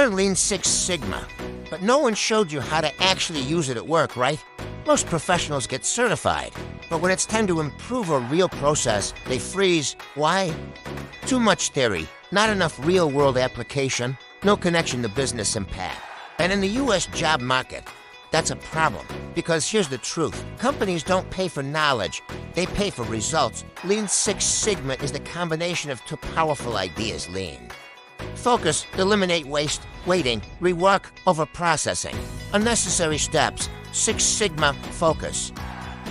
learned Lean Six Sigma, but no one showed you how to actually use it at work, right? Most professionals get certified, but when it's time to improve a real process, they freeze. Why? Too much theory, not enough real-world application, no connection to business impact. And in the U.S. job market, that's a problem, because here's the truth. Companies don't pay for knowledge, they pay for results. Lean Six Sigma is the combination of two powerful ideas, Lean. Focus, eliminate waste, waiting, rework, over-processing. Unnecessary steps, Six Sigma, focus.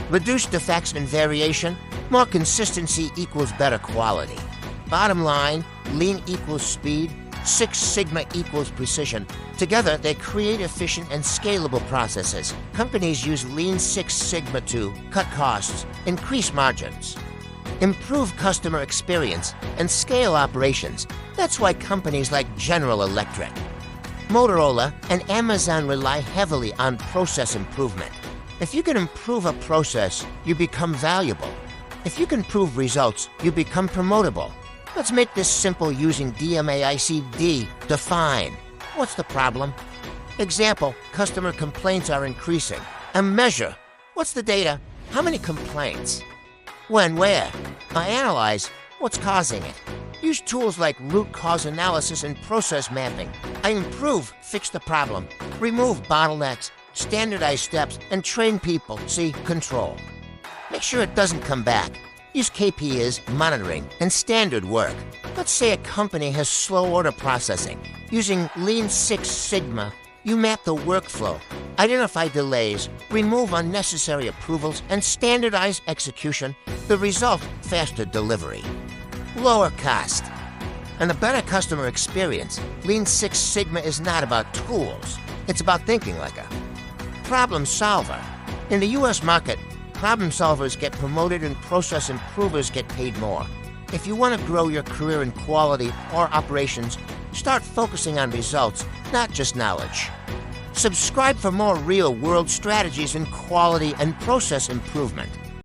Reduce defects and variation, more consistency equals better quality. Bottom line, Lean equals speed, Six Sigma equals precision. Together, they create efficient and scalable processes. Companies use Lean Six Sigma to cut costs, increase margins, improve customer experience, and scale operations. That's why companies like General Electric, Motorola, and Amazon rely heavily on process improvement. If you can improve a process, you become valuable. If you can prove results, you become promotable. Let's make this simple using DMAIC. Define. What's the problem? Example, customer complaints are increasing. And measure. What's the data? How many complaints? When, where? Analyze. What's causing it? Use tools like root cause analysis and process mapping. Improve, fix the problem. Remove bottlenecks, standardize steps, and train people. See, control. Make sure it doesn't come back. Use KPIs, monitoring, and standard work. Let's say a company has slow order processing. Using Lean Six Sigma, you map the workflow, identify delays, remove unnecessary approvals, and standardize execution. The result, faster delivery, lower cost, and a better customer experience. Lean Six Sigma is not about tools. It's about thinking like a problem solver. In the U.S. market, problem solvers get promoted and process improvers get paid more. If you want to grow your career in quality or operations, start focusing on results, not just knowledge. Subscribe for more real-world strategies in quality and process improvement.